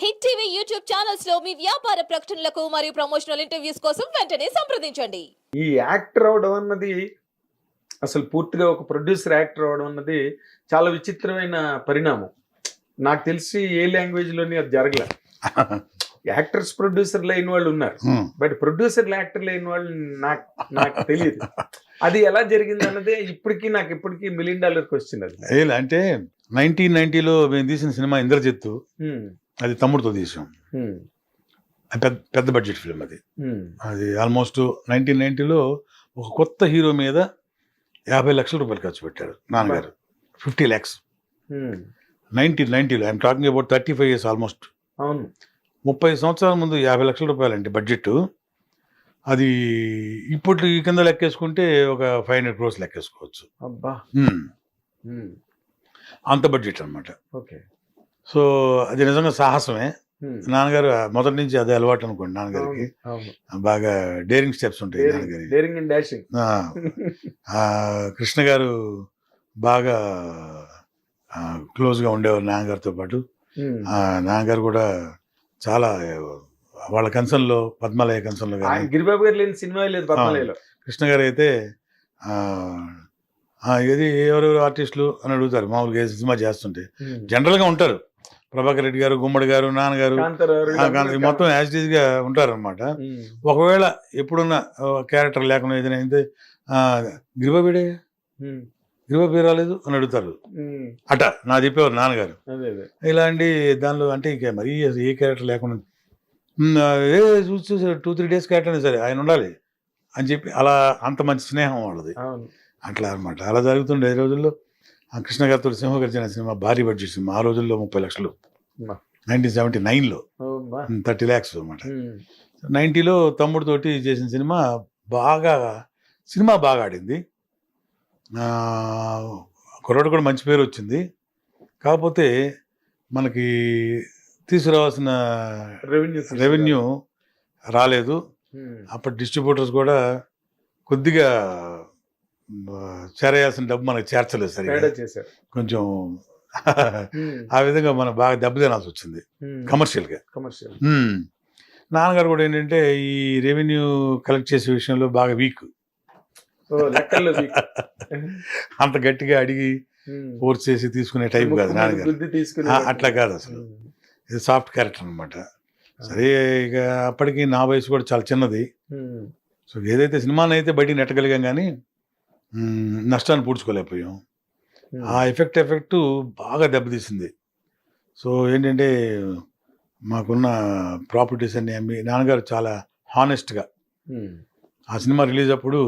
Hit TV YouTube channels లో మీ వ్యాపార ప్రకటనలకు మరియు ప్రమోషనల్ ఇంటర్వ్యూస్ కోసం వెంటనే సంప్రదించండి. ఈ యాక్టర్ అవడం అన్నది అసలు పూర్తిగా ఒక ప్రొడ్యూసర్ యాక్టర్ అవడం అన్నది చాలా విచిత్రమైన పరిణామం. నాకు తెలిసి ఏ లాంగ్వేజ్ లోని అది జరగలే. యాక్టర్స్ ప్రొడ్యూసర్లు అయిన వాళ్ళు ఉన్నారు, బట్ ప్రొడ్యూసర్లు యాక్టర్లు అయిన వాళ్ళు నాకు తెలియదు. అది ఎలా జరిగింది అన్నదే ఇప్పటికీ $1 million క్వశ్చన్. అది అంటే 1990లో మేము తీసిన సినిమా ఇంద్రజిత్తు, అది తమ్ముడితో తీసాం. పెద్ద బడ్జెట్ ఫిల్మ్ అది. అది ఆల్మోస్ట్ 1990లో ఒక కొత్త హీరో మీద 50 లక్షల రూపాయలు ఖర్చు పెట్టారు నాన్నగారు. 50 lakhs 1990లో. I'm talking about 35 years almost. అవును, 30 సంవత్సరాల ముందు 50 లక్షల రూపాయలు అండి బడ్జెట్. అది ఇప్పుడు ఈ కింద లెక్కేసుకుంటే ఒక 500 crores లెక్కేసుకోవచ్చు. అబ్బా, అంత బడ్జెట్ అనమాట. ఓకే. సో అది నిజంగా సాహసమే. నాన్నగారు మొదటి నుంచి అదే అలవాటు అనుకోండి. నాన్నగారికి బాగా డేరింగ్ స్టెప్స్ ఉంటాయి నాన్నగారి. కృష్ణ గారు బాగా క్లోజ్గా ఉండేవారు నాన్నగారితో పాటు. నాన్నగారు కూడా చాలా వాళ్ళ కన్సర్న్లో, పద్మాలయ కన్సర్న్లో కానీ గిరిబాబు గారు లేని సినిమా లేదు పద్మాలయలో. కృష్ణ గారు అయితే ఏది ఎవరెవరు ఆర్టిస్టులు అని అడుగుతారు మామూలుగా సినిమా చేస్తుంటే. జనరల్గా ఉంటారు, ప్రభాకర్ రెడ్డి గారు, గుమ్మడి గారు, నాన్నగారు, మొత్తం యాజ్ ఇట్ ఈజ్ గా ఉంటారనమాట. ఒకవేళ ఎప్పుడున్న క్యారెక్టర్ లేకుండా ఏదైనా అయితే గిరిబాబీడే, గిరిబాబీ రాలేదు అని అడుగుతారు. అట నా చెప్పేవారు నాన్నగారు. ఇలాంటి దానిలో అంటే ఇక మరీ ఏ క్యారెక్టర్ లేకుండా చూసి 2-3 days క్యారెక్టర్ అయినా సరే ఆయన ఉండాలి అని చెప్పి అలా అంత మంచి స్నేహం వాళ్ళది. అట్లా అనమాట. అలా జరుగుతుండే ఈ రోజుల్లో. కృష్ణ గారితో సింహగర్జన సినిమా భారీ బడ్జెట్ సినిమా. ఆ రోజుల్లో 30 లక్షలు. 1979లో 30 lakhs అనమాట. 90లో తమ్ముడితోటి చేసిన సినిమా బాగా ఆడింది. కుర్రాడు కూడా మంచి పేరు వచ్చింది. కాకపోతే మనకి తీసుకురావాల్సిన రెవెన్యూ రాలేదు. అప్పటి డిస్ట్రిబ్యూటర్స్ కూడా కొద్దిగా చేరేయాల్సిన డబ్బు మనకు చేర్చలేదు సరిగ్గా. కొంచెం ఆ విధంగా మనం బాగా దెబ్బతినాల్సి వచ్చింది కమర్షియల్గా. నాన్నగారు కూడా ఏంటంటే ఈ రెవెన్యూ కలెక్ట్ చేసే విషయంలో బాగా వీక్. అంత గట్టిగా అడిగి ఫోర్స్ చేసి తీసుకునే టైప్ కాదు నాన్నగారు. అట్లా కాదు అసలు. ఇది సాఫ్ట్ క్యారెక్టర్ అనమాట. సరే, ఇక అప్పటికి నా వయసు కూడా చాలా చిన్నది. సో ఏదైతే సినిమాని అయితే బయటికి నెట్టగలిగాం కానీ నష్టాన్ని పూడ్చుకోలేకపోయాం. ఆ ఎఫెక్ట్ బాగా దెబ్బతీసింది. సో ఏంటంటే మాకున్న ప్రాపర్టీస్ అన్ని అమ్మి నాన్నగారు చాలా హానెస్ట్గా ఆ సినిమా రిలీజ్ అప్పుడు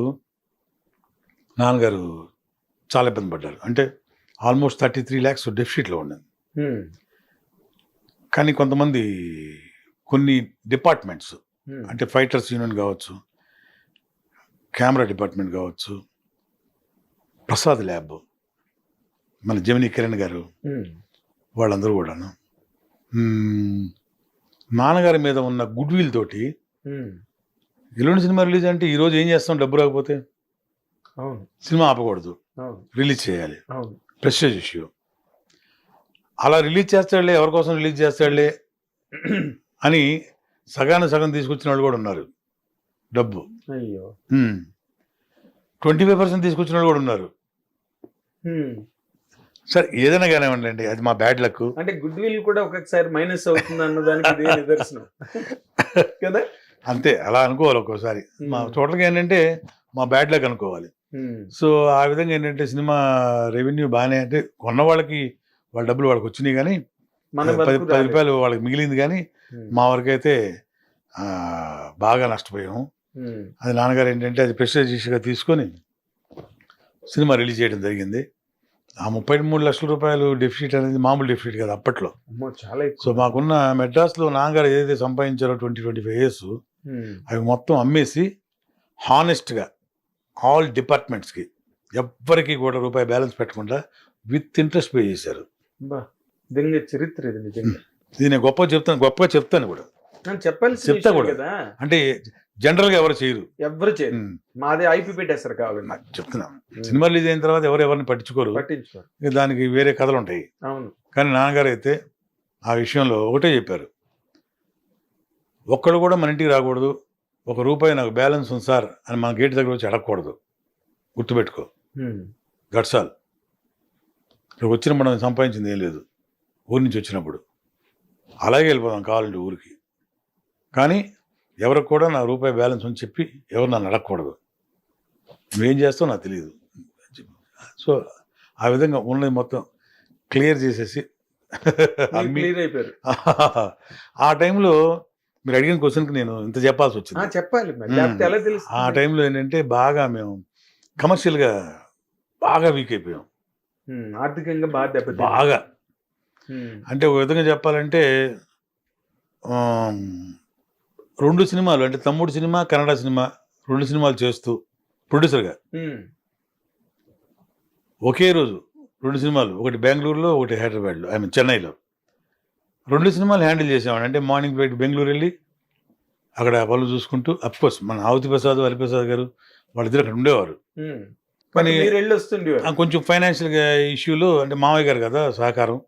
నాన్నగారు చాలా ఇబ్బంది పడ్డారు. అంటే ఆల్మోస్ట్ 33 lakhs డెఫిసిట్లో ఉన్నది. కానీ కొంతమంది కొన్ని డిపార్ట్మెంట్స్ అంటే ఫైటర్స్ యూనియన్ కావచ్చు, కెమెరా డిపార్ట్మెంట్ కావచ్చు, ప్రసాద్ ల్యాబ్, మన జమినీ కిరణ్ గారు, వాళ్ళందరూ కూడాను నాన్నగారి మీద ఉన్న గుడ్ విల్ తోటి ఎల్లుండి సినిమా రిలీజ్ అంటే ఈరోజు ఏం చేస్తాం, డబ్బు రాకపోతే సినిమా ఆపకూడదు, రిలీజ్ చేయాలి, ప్రెస్టేజ్ ఇష్యూ. అలా రిలీజ్ చేస్తాడులే, ఎవరి కోసం రిలీజ్ చేస్తాడులే అని సగం తీసుకొచ్చిన వాళ్ళు కూడా ఉన్నారు. డబ్బు 25% తీసుకొచ్చిన వాళ్ళు కూడా ఉన్నారు. సరే, ఏదైనా కానివ్వండి, అది మా బ్యాడ్ లక్. అంటే గుడ్ విల్ కూడా ఒక్కొక్కసారి మైనస్ అవుతుంది అన్నదానికి నిదర్శనం కదా. అంతే, అలా అనుకోవాలి ఒక్కోసారి. మా టోటల్గా ఏంటంటే మా బ్యాడ్ లక్ అనుకోవాలి. సో ఆ విధంగా ఏంటంటే సినిమా రెవెన్యూ బాగానే, అంటే కొన్న వాళ్ళకి వాళ్ళ డబ్బులు వాళ్ళకి వచ్చినాయి కానీ 10 రూపాయలు వాళ్ళకి మిగిలింది. కానీ మా వరకైతే బాగా నష్టపోయాము. అది నాన్నగారు ఏంటంటే అది ప్రెస్టేజ్ ఇష్యూగా తీసుకొని సినిమా రిలీజ్ చేయడం జరిగింది. ఆ 33 లక్షల రూపాయలు డెఫిసిట్ అనేది మామూలు డెఫిసిట్ కదా అప్పట్లో. సో మాకున్న మెడ్రాస్లో నాన్నగారు ఏదైతే సంపాదించారో 20-25 years అవి మొత్తం అమ్మేసి హానెస్ట్గా ఆల్ డిపార్ట్మెంట్స్కి ఎవ్వరికి కూడా రూపాయి బ్యాలెన్స్ పెట్టకుండా విత్ ఇంట్రెస్ట్ పే చేశారు. చరిత్ర ఇది నిజంగా. ఇది నేను గొప్పగా చెప్తాను కూడా, చెప్తా కూడా. అంటే జనరల్గా ఎవరు చేయరు. మాది ఐపీ పెట్టేస్తారు కావాలి చెప్తున్నాను. సినిమా రిలీజ్ అయిన తర్వాత ఎవరిని పట్టించుకోరు, దానికి వేరే కథలు ఉంటాయి. కానీ నాన్నగారు అయితే ఆ విషయంలో ఒకటే చెప్పారు, ఒక్కడు కూడా మన ఇంటికి రాకూడదు, ₹1 నాకు బ్యాలెన్స్ ఉంది సార్ అని మన గేట్ దగ్గర వచ్చి అడగకూడదు. గుర్తుపెట్టుకో, గట్సాల్. ఇక్కడికి వచ్చిన మనం సంపాదించింది ఏం లేదు ఊరి నుంచి వచ్చినప్పుడు. అలాగే వెళ్ళిపోదాం కావాలంటే ఊరికి. కానీ ఎవరికి కూడా నా ₹1 బ్యాలెన్స్ అని చెప్పి ఎవరు నన్ను అడగకూడదు. నువ్వేం చేస్తావు నాకు తెలియదు. సో ఆ విధంగా ఉన్నది మొత్తం క్లియర్ చేసేసి క్లియర్ అయిపోయారు. ఆ టైంలో మీరు అడిగిన క్వశ్చన్కి నేను ఇంత చెప్పాల్సి వచ్చింది. చెప్పాలి మరి, లేకపోతే ఎలా తెలుసు? ఆ టైంలో ఏంటంటే బాగా మేము కమర్షియల్గా బాగా వీక్ అయిపోయాం. ఆర్థికంగా బాగా దెబ్బతిన్నాం. బాగా అంటే ఒక విధంగా చెప్పాలంటే 2 సినిమాలు అంటే తమ్ముడు సినిమా, కన్నడ సినిమా 2 సినిమాలు చేస్తూ ప్రొడ్యూసర్గా ఒకే రోజు 2 సినిమాలు, ఒకటి బెంగళూరులో ఒకటి హైదరాబాద్లో, చెన్నైలో 2 సినిమాలు హ్యాండిల్ చేసేవాడు. అంటే మార్నింగ్ ఫ్లైట్ బెంగళూరు వెళ్ళి అక్కడ పనులు చూసుకుంటూ, అఫ్కోర్స్ మన ఆవుతి ప్రసాద్, హరిప్రసాద్ గారు వాళ్ళిద్దరు అక్కడ ఉండేవారు. కానీ కొంచెం ఫైనాన్షియల్గా ఇష్యూలో అంటే మామయ్య గారు కదా సహకారం,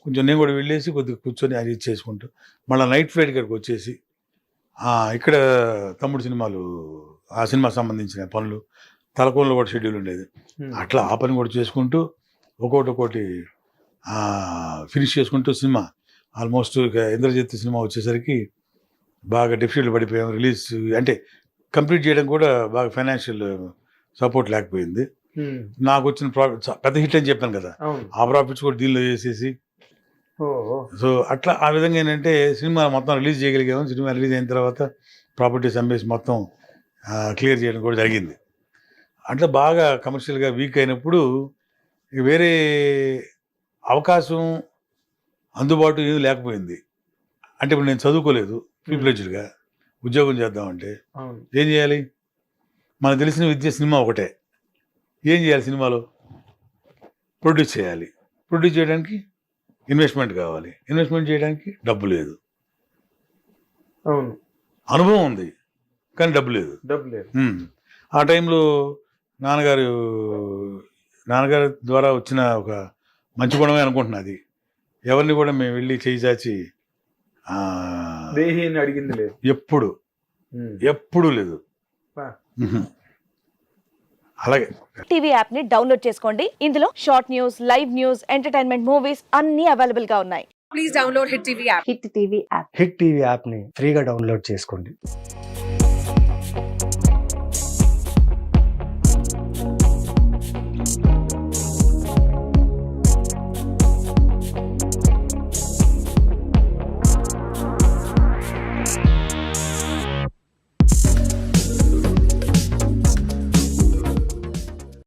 కొంచెం నేను కూడా వెళ్ళేసి కొద్దిగా కూర్చొని అది చేసుకుంటూ మళ్ళీ నైట్ ఫ్లైట్ గారికి వచ్చేసి ఇక్కడ తమ్ముడు సినిమాలు, ఆ సినిమా సంబంధించిన పనులు, తలకోనలో కూడా షెడ్యూల్ ఉండేది. అట్లా ఆ పని కూడా చేసుకుంటూ ఒక్కొక్కటి ఫినిష్ చేసుకుంటూ సినిమా ఆల్మోస్ట్ ఇక ఇంద్రజిత్ సినిమా వచ్చేసరికి బాగా డెఫిసిట్లు పడిపోయాం. రిలీజ్ అంటే కంప్లీట్ చేయడం కూడా బాగా ఫైనాన్షియల్ సపోర్ట్ లేకపోయింది. నాకు వచ్చిన ప్రాఫిట్స్ పెద్ద హిట్ అని చెప్పాను కదా, ఆ ప్రాఫిట్స్ కూడా దీనిలో వేసేసి, సో అట్లా ఆ విధంగా ఏంటంటే సినిమా మొత్తం రిలీజ్ చేయగలిగాము. సినిమా రిలీజ్ అయిన తర్వాత ప్రాపర్టీస్ అమ్మేసి మొత్తం క్లియర్ చేయడం కూడా జరిగింది. అట్లా బాగా కమర్షియల్గా వీక్ అయినప్పుడు వేరే అవకాశం అందుబాటు ఏమీ లేకపోయింది. అంటే ఇప్పుడు నేను చదువుకోలేదు, ఫుల్ ఫ్లెడ్జ్డ్గా ఉద్యోగం చేద్దామంటే ఏం చేయాలి? మనకు తెలిసిన విద్య సినిమా ఒకటే. ఏం చేయాలి? సినిమాలో ప్రొడ్యూస్ చేయాలి. ప్రొడ్యూస్ చేయడానికి ఇన్వెస్ట్మెంట్ కావాలి. ఇన్వెస్ట్మెంట్ చేయడానికి డబ్బు లేదు. అనుభవం ఉంది కానీ డబ్బు లేదు. ఆ టైంలో నాన్నగారు ద్వారా వచ్చిన ఒక మంచి గుణమే అనుకుంటున్నా అది. ఎవరిని కూడా మేము వెళ్ళి చేయి చాచి అడిగింది లేదు, ఎప్పుడు లేదు. అలాగే టీవీ యాప్ ని డౌన్లోడ్ చేసుకోండి. ఇందులో short news, live news, entertainment movies అన్ని అవైలబుల్ గా ఉన్నాయి. Please download hit TV app. Hit TV app ని ఫ్రీగా డౌన్లోడ్ చేసుకోండి.